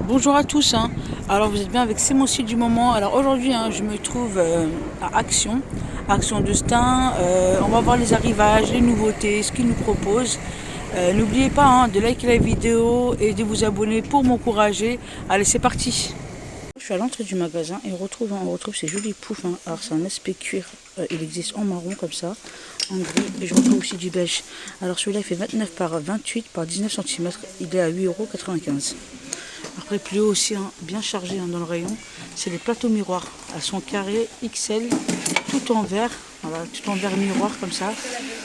Bonjour à tous, hein. Alors vous êtes bien avec C'est mon site du moment. Alors aujourd'hui je me trouve à Action de Stein. On va voir les arrivages, les nouveautés, ce qu'ils nous proposent. N'oubliez pas de liker la vidéo et de vous abonner pour m'encourager. Allez, c'est parti. Je suis à l'entrée du magasin et on retrouve ces jolis poufs, hein. Alors c'est un aspect cuir, il existe en marron comme ça, en gris, et je retrouve aussi du beige. Alors celui-là il fait 29 par 28 par 19 cm, il est à 8,95 €. Après plus haut aussi, bien chargé dans le rayon, c'est les plateaux miroirs. Elles sont carrées, XL, tout en verre, voilà, tout en verre miroir comme ça.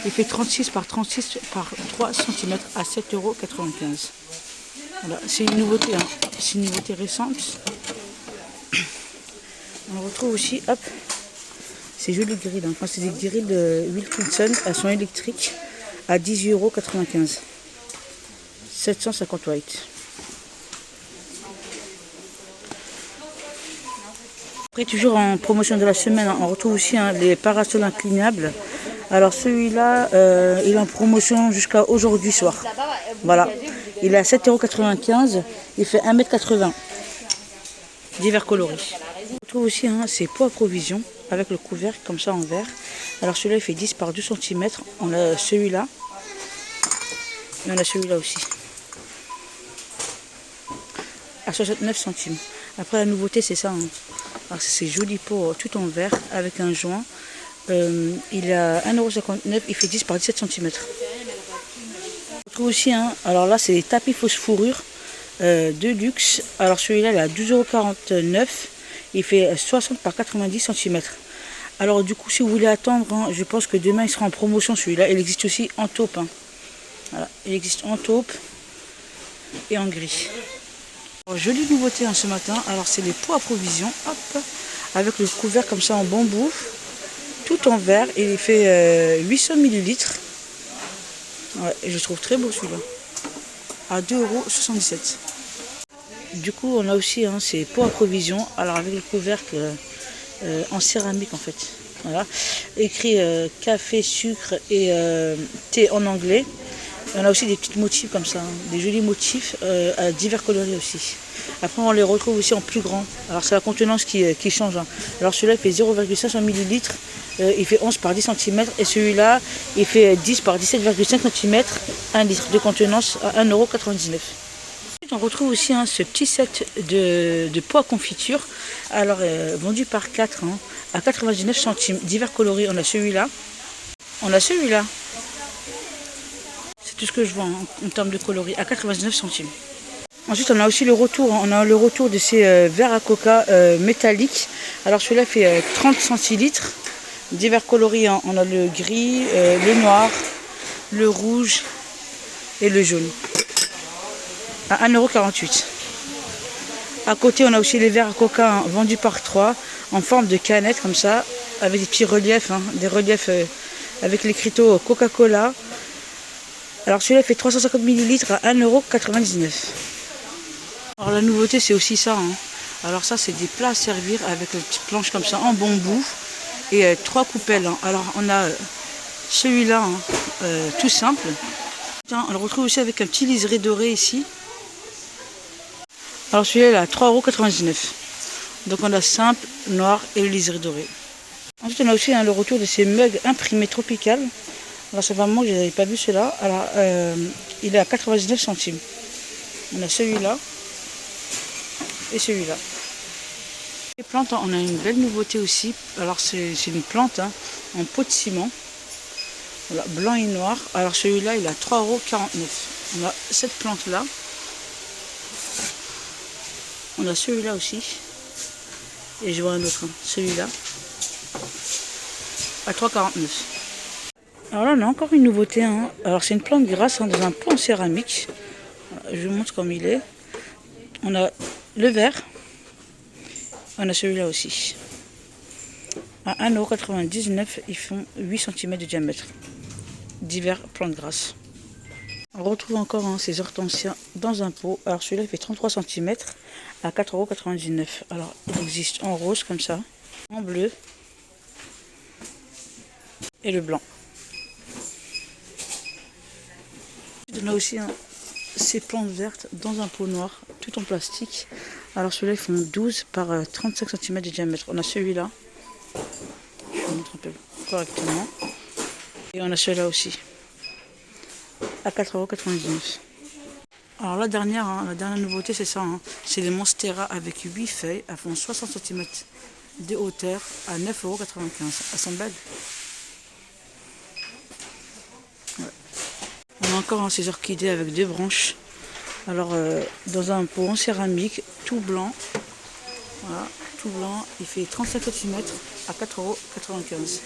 Il fait 36 par 36 par 3 cm à 7,95 €. Voilà, c'est une nouveauté, c'est une nouveauté récente. On retrouve aussi, hop, ces jolies grilles. Enfin, c'est des grilles de Wilkinson, elles sont électriques à 18,95 €. 750 watts. Après, toujours en promotion de la semaine, on retrouve aussi les parasols inclinables. Alors celui-là, il est en promotion jusqu'à aujourd'hui soir. Voilà, il est à 7,95 €, il fait 1,80 m, divers coloris. On retrouve aussi ces pots à provision avec le couvercle comme ça en verre. Alors celui-là il fait 10 par 2 cm. On a celui-là et on a celui-là aussi à 69 centimes. Après la nouveauté c'est ça. Alors c'est ces jolis pots tout en verre avec un joint. Il est à 1,59 €, il fait 10 par 17 cm. On trouve aussi alors là c'est des tapis fausse fourrure de luxe. Alors celui-là il est à 12,49 €, il fait 60 par 90 cm. Alors du coup si vous voulez attendre, je pense que demain il sera en promotion celui-là. Il existe aussi en taupe. Voilà, il existe en taupe et en gris. Alors, jolie nouveauté ce matin, alors c'est les pots à provision, hop, avec le couvert comme ça en bambou, tout en verre, et il fait 800 ml. Ouais, et je trouve très beau celui-là, à 2,77 €. Du coup on a aussi ces pots à provision, alors avec le couvercle en céramique en fait. Voilà, écrit café, sucre et thé en anglais. On a aussi des petits motifs comme ça, des jolis motifs à divers coloris aussi. Après on les retrouve aussi en plus grand. Alors c'est la contenance qui change. Alors celui-là il fait 0,500 ml, il fait 11 par 10 cm, et celui-là il fait 10 par 17,5 cm, 1 litre de contenance à 1,99 €. On retrouve aussi ce petit set de pots à confiture, alors vendu par 4 à 99 centimes, divers coloris. On a celui-là, on a celui-là. C'est tout ce que je vois en termes de coloris, à 99 centimes. Ensuite, on a aussi le retour. On a le retour de ces verres à coca métalliques. Alors celui-là fait 30 centilitres, divers coloris. On a le gris, le noir, le rouge et le jaune. À 1,48 €. À côté, on a aussi les verres à coca vendus par 3 en forme de canette comme ça, avec des petits reliefs, des reliefs avec l'écriteau Coca-Cola. Alors celui-là fait 350 ml à 1,99 €. Alors la nouveauté c'est aussi ça. Alors ça c'est des plats à servir avec une petite planche comme ça en bambou et 3 coupelles. Alors on a celui-là tout simple. On le retrouve aussi avec un petit liseré doré ici. Alors celui-là il est à 3,99 €. Donc on a simple, noir et le liseré doré. Ensuite on a aussi le retour de ces mugs imprimés tropical. Alors ça fait un moment que je n'avais pas vu cela. Alors il est à 99 centimes. On a celui-là et celui-là. Les plantes, on a une belle nouveauté aussi. Alors c'est une plante en pot de ciment. Voilà, blanc et noir. Alors celui-là il est à 3,49 €. On a cette plante là. On a celui-là aussi. Et je vois un autre, celui-là, à 3,49 €. Alors là on a encore une nouveauté. Alors c'est une plante grasse dans un pot en céramique. Je vous montre comme il est. On a le vert. On a celui-là aussi. À 1,99 €, ils font 8 cm de diamètre. Divers plantes grasses. On retrouve encore ces hortensias dans un pot. Alors celui-là il fait 33 cm à 4,99 €. Alors il existe en rose comme ça, en bleu et le blanc. On a aussi ces plantes vertes dans un pot noir, tout en plastique. Alors ceux-là, ils font 12 par 35 cm de diamètre. On a celui-là. Je vous montre un peu correctement. Et on a celui-là aussi. À 4,99 €. Alors la dernière nouveauté, c'est ça. C'est les Monstera avec 8 feuilles. Elles font 60 cm de hauteur à 9,95 €. Elles sont belles. Ouais. On a encore ces orchidées avec 2 branches. Alors dans un pot en céramique, tout blanc. Voilà, tout blanc. Il fait 35 cm à 4,95 €.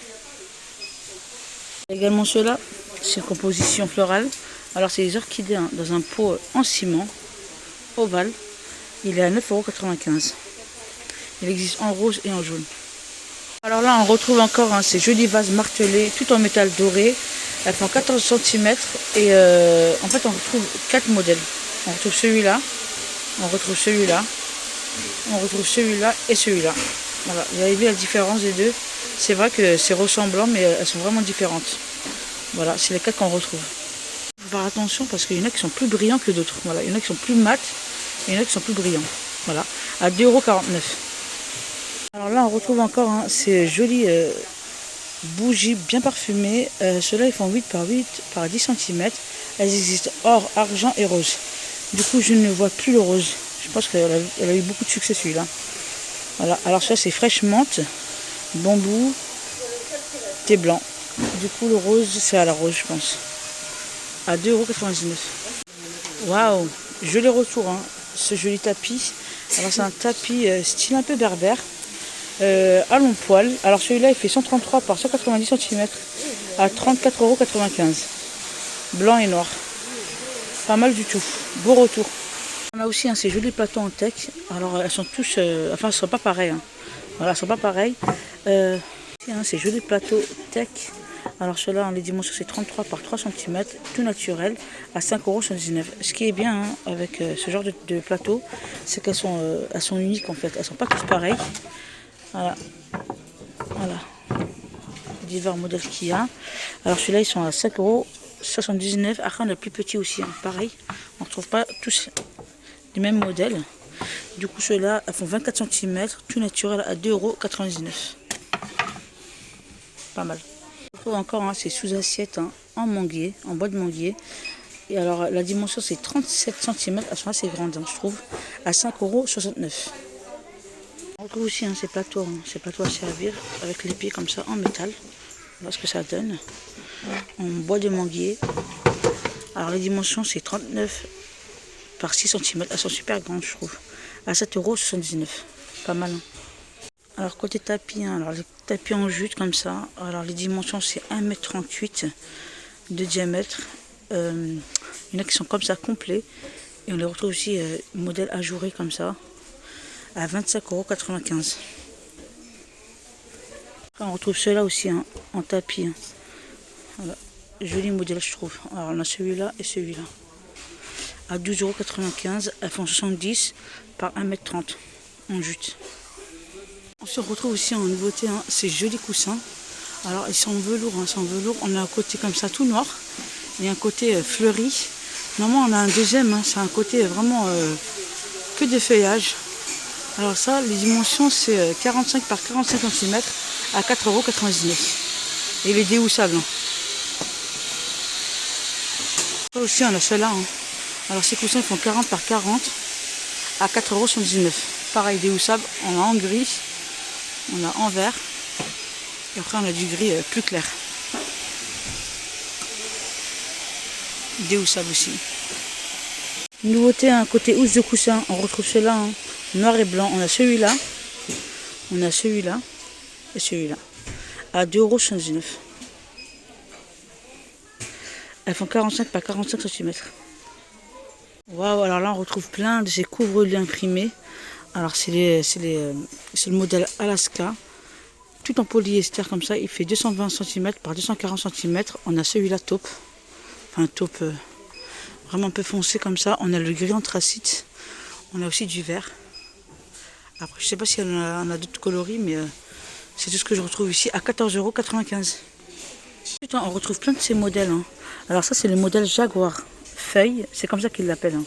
Également ceux-là, c'est une composition florale. Alors c'est les orchidées dans un pot en ciment ovale. Il est à 9,95 €. Il existe en rose et en jaune. Alors là, on retrouve encore ces jolis vases martelés, tout en métal doré. Elles font 14 cm et en fait on retrouve 4 modèles. On retrouve celui-là, on retrouve celui-là, on retrouve celui-là et celui-là. Voilà, vous avez vu la différence des deux. C'est vrai que c'est ressemblant, mais elles sont vraiment différentes. Voilà, c'est les 4 qu'on retrouve. Il faut faire attention parce qu'il y en a qui sont plus brillants que d'autres. Voilà, il y en a qui sont plus mat et il y en a qui sont plus brillants. Voilà, à 2,49 €. Alors là, on retrouve encore ces jolies bougies bien parfumées. Ceux-là, ils font 8 par 8 par 10 cm. Elles existent or, argent et rose. Du coup, je ne vois plus le rose. Je pense qu'elle a eu beaucoup de succès celui-là. Voilà, alors ça, c'est fraîche menthe, bambou, thé blanc. Du coup, le rose, c'est à la rose, je pense. À 2,99 €. Waouh, joli retour, ce joli tapis. Alors, c'est un tapis style un peu berbère. À long poil. Alors celui-là il fait 133 par 190 cm à 34,95 €. Blanc et noir. Pas mal du tout. Beau retour. On a aussi ces jolis plateaux en tech. Alors elles sont tous, enfin elles sont pas pareilles. Voilà, elles sont pas pareilles. Ces jolis plateaux tech. Alors ceux-là, les dimensions c'est 33 par 3 cm, tout naturel, à 5,79 €. Ce qui est bien avec ce genre de plateau, c'est qu'elles sont uniques en fait. Elles sont pas toutes pareilles. Voilà, divers modèles qu'il y a. Alors celui-là ils sont à 5,79 €. Après on a plus petit aussi, pareil. On ne retrouve pas tous les mêmes modèles. Du coup ceux-là elles font 24 cm, tout naturel à 2,99 €. Pas mal. On retrouve encore ces sous-assiettes en manguier, en bois de manguier. Et alors la dimension c'est 37 cm, elles sont assez grandes je trouve, à 5,69 €. On retrouve aussi ces plateaux à servir avec les pieds comme ça en métal. Voilà ce que ça donne. En bois de manguier. Alors les dimensions c'est 39 par 6 cm. Elles sont super grandes je trouve. À 7,79 €. Pas mal. Alors côté tapis, alors les tapis en jute comme ça. Alors les dimensions c'est 1,38 m de diamètre. Il y en a qui sont comme ça complets. Et on les retrouve aussi modèle ajouré comme ça. À 25,95 €. On retrouve ceux-là aussi en tapis. Voilà. Joli modèle je trouve. Alors on a celui-là et celui-là. À 12,95 €. Elles font 70 par 1,30 m en jute. On se retrouve aussi en nouveauté ces jolis coussins. Alors ils sont en velours, On a un côté comme ça tout noir et un côté fleuri. Normalement on a un deuxième, c'est un côté vraiment que de feuillage. Alors ça, les dimensions c'est 45 par 45 cm à 4,99 €. Et il est déhoussable. Ça aussi on a ceux-là. Alors ces coussins font 40 par 40 à 4,79 €. Pareil, déhoussable. On a en gris, on a en vert. Et après on a du gris plus clair. Déhoussable aussi. Nouveauté, côté housse de coussin, on retrouve ceux-là. Noir et blanc, on a celui-là et celui-là à 2,79 €. Elles font 45 par 45 cm. Waouh, alors là on retrouve plein de ces couvre-lits imprimés. Alors c'est le modèle Alaska, tout en polyester comme ça. Il fait 220 cm par 240 cm. On a celui-là taupe, enfin taupe vraiment un peu foncé comme ça. On a le gris anthracite, on a aussi du vert. Après, je sais pas s'il y en a d'autres coloris, mais c'est tout ce que je retrouve ici à 14,95 €. On retrouve plein de ces modèles. Alors ça, c'est le modèle Jaguar feuille, c'est comme ça qu'ils l'appellent, hein,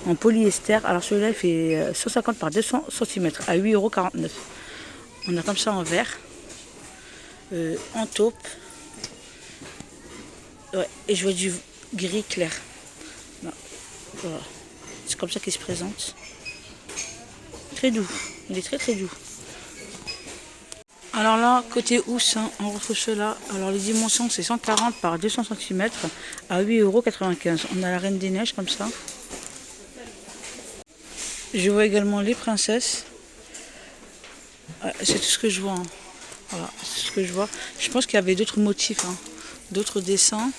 en polyester. Alors celui-là il fait 150 par 200 cm à 8,49 €. On a comme ça en vert, en taupe, ouais, et je vois du gris clair. Voilà. C'est comme ça qu'il se présente. Très doux, il est très doux. Alors là, côté housse, hein, on retrouve cela. Alors les dimensions, c'est 140 par 200 cm à 8,95 €. On a la Reine des Neiges comme ça. Je vois également les princesses. C'est tout ce que je vois. Hein. Voilà, c'est ce que je vois. Je pense qu'il y avait d'autres motifs, hein, d'autres dessins.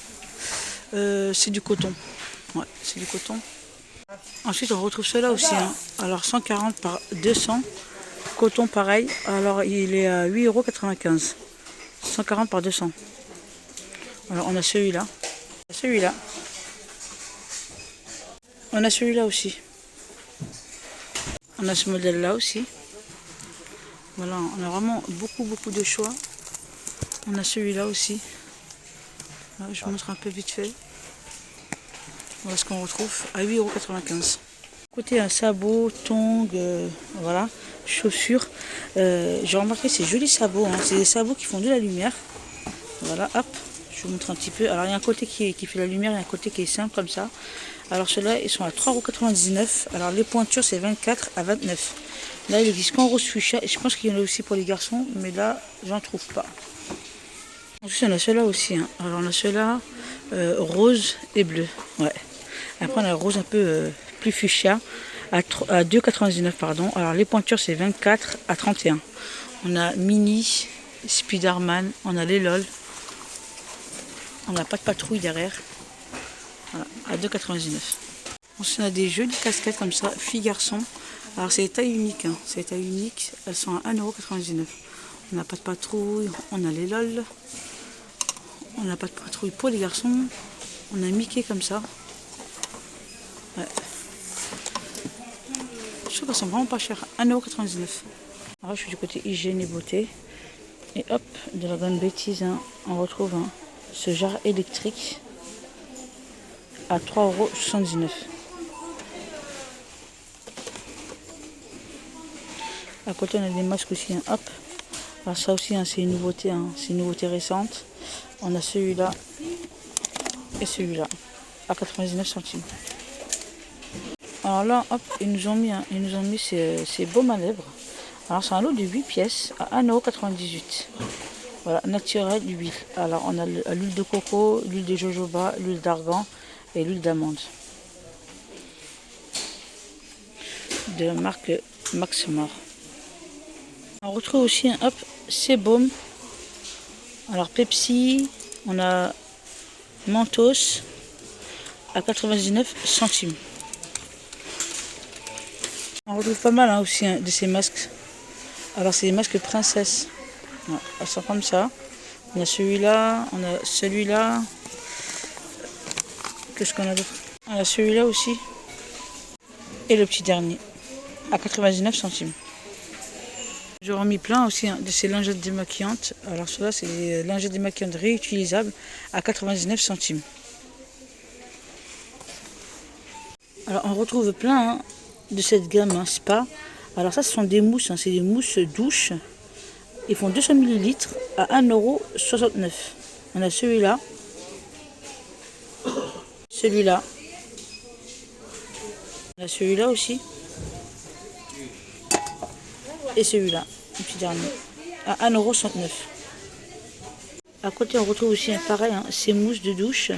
C'est du coton. Ouais, c'est du coton. Ensuite, on retrouve cela aussi. Hein. Alors 140 par 200. Coton pareil, alors il est à 8,95 €. 140 par 200. Alors on a celui-là. Celui-là. On a celui-là aussi. On a ce modèle-là aussi. Voilà, on a vraiment beaucoup de choix. On a celui-là aussi. Là, je vous montre un peu vite fait. Voilà ce qu'on retrouve à 8,95 €. Côté un sabot, tongs, voilà, chaussures. J'ai remarqué ces jolis sabots, hein. C'est des sabots qui font de la lumière. Voilà, hop, je vous montre un petit peu. Alors il y a un côté qui fait la lumière, il y a un côté qui est simple comme ça. Alors ceux-là, ils sont à 3,99 €. Alors les pointures, c'est 24 à 29. Là, il existe qu'en rose fuchsia. Et je pense qu'il y en a aussi pour les garçons, mais là, j'en trouve pas. Ensuite, on a ceux-là aussi. Hein. Alors on a ceux-là, rose et bleu. Ouais. Après, on a le rose un peu plus fuchsia à 2,99 €, pardon. Alors les pointures, c'est 24 à 31. On a Mini, Spiderman, on a les LOL. On n'a pas de patrouille derrière. Voilà, à 2,99 €. Ensuite, on a des jolies casquettes comme ça, filles garçons. Alors c'est des tailles uniques, hein. C'est des tailles uniques. Elles sont à 1,99 €. On n'a pas de patrouille, on a les LOL. On n'a pas de patrouille pour les garçons. On a Mickey comme ça. Ouais. Je trouve qu'elles sont vraiment pas chères. 1,99 €. Alors je suis du côté hygiène et beauté. Et hop, de la bonne bêtise, hein, on retrouve hein, ce jarre électrique à 3,79 €. À côté, on a des masques aussi. Hein, hop. Alors ça aussi, hein, c'est une nouveauté. Hein, c'est une nouveauté récente. On a celui-là et celui-là à 99 centimes. Alors là, hop, ils nous ont mis ces baumes à lèvres. Alors c'est un lot de 8 pièces à 1,98 €. Voilà, naturel, huile. Alors on a l'huile de coco, l'huile de jojoba, l'huile d'argan et l'huile d'amande. De la marque Maximor. On retrouve aussi hop, ces baumes. Alors Pepsi, on a Mentos à 99 centimes. On retrouve pas mal hein, aussi hein, de ces masques. Alors c'est des masques princesses. Ouais, elles sont comme ça. On a celui-là, on a celui-là. Qu'est-ce qu'on a d'autre? On a celui-là aussi. Et le petit dernier à 99 centimes. J'aurais mis plein aussi hein, de ces lingettes démaquillantes. Alors ceux-là, c'est des lingettes démaquillantes réutilisables à 99 centimes. Alors on retrouve plein hein, de cette gamme hein, Spa. Alors ça, ce sont des mousses, hein, c'est des mousses douches. Ils font 200 ml à 1,69 €. On a celui-là, celui-là, on a celui-là aussi, et celui-là, le petit dernier, à 1,69 €. À côté, on retrouve aussi pareil, hein, ces mousses de douche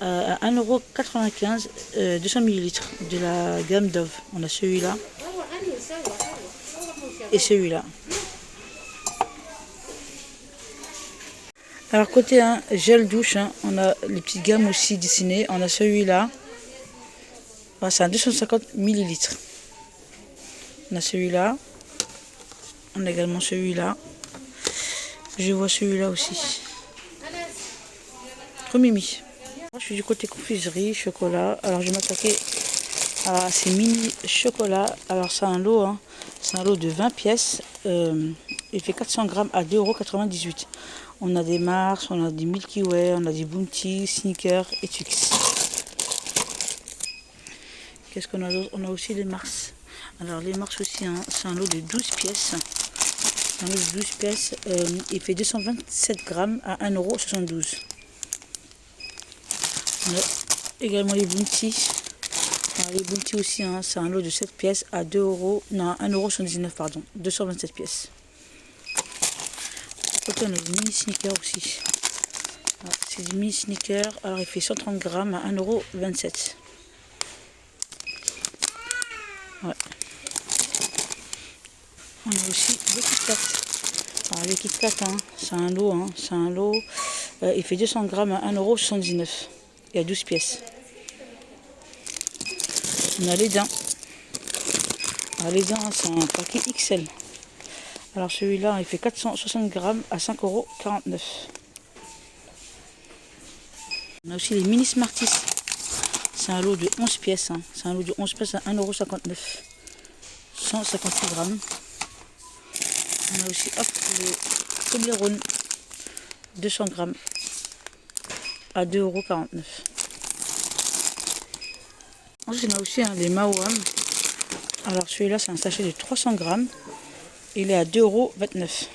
à 1,95 €, 200 ml de la gamme Dove. On a celui-là et celui-là. Alors côté hein, gel douche, hein, on a les petites gammes aussi dessinées. On a celui-là, voilà, c'est un 250 ml. On a celui-là, on a également celui-là. Je vois celui-là aussi. Trop mimi. Je suis du côté confiserie, chocolat. Alors je vais m'attaquer à ces mini chocolats. Alors c'est un lot, hein. C'est un lot de 20 pièces. Il fait 400 grammes à 2,98 €. On a des Mars, on a des Milky Way, on a des Bounty, Snickers et Twix. Qu'est-ce qu'on a d'autre? On a aussi les Mars. Alors les Mars aussi, hein, c'est un lot de 12 pièces. Un lot de 12 pièces. Il fait 227 grammes à 1,72 €. On a également les Bounty. Alors, les Bounty aussi, hein, c'est un lot de 7 pièces à 2 euros. Non, 1,79 €, pardon. 227 pièces. À côté, on a des mini sneakers aussi. C'est des mini sneakers. Alors il fait 130 grammes à 1,27 €. Ouais. On a aussi les Kit Kat. Alors les Kit Kat, hein, c'est un lot. Hein, c'est un lot. Il fait 200 grammes à 1,79 €. Il y a 12 pièces. On a les dents. Alors les dents, hein, c'est un paquet XL. Alors celui-là, il fait 460 grammes à 5,49 €. On a aussi les mini Smarties. C'est un lot de 11 pièces. Hein. C'est un lot de 11 pièces à 1,59 €. 158 grammes. On a aussi les Toblerone. 200 grammes à 2,49 €. Ensuite, on a aussi les Maoam. Alors celui-là, c'est un sachet de 300 grammes. Il est à 2,29 €.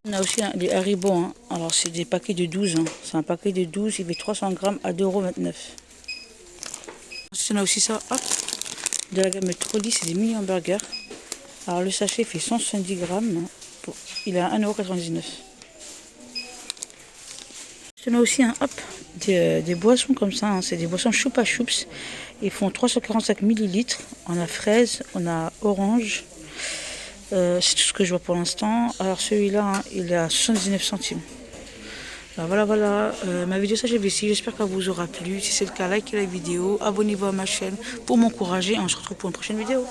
On a aussi les Haribo. Hein. Alors c'est des paquets de 12. Hein. C'est un paquet de 12. Il fait 300 grammes à 2,29 €. Ensuite, on a aussi ça. Hop, de la gamme Trolli. C'est des mini hamburgers. Alors le sachet fait 170 grammes. Il est à 1,99 €. On a aussi des boissons comme ça. Hein. C'est des boissons Choupa Choups. Ils font 345 millilitres. On a fraise, on a orange. C'est tout ce que je vois pour l'instant. Alors celui-là, hein, il est à 79 centimes. Alors voilà, ma vidéo s'achève ici. J'espère qu'elle vous aura plu. Si c'est le cas, likez la vidéo, abonnez-vous à ma chaîne pour m'encourager. On se retrouve pour une prochaine vidéo.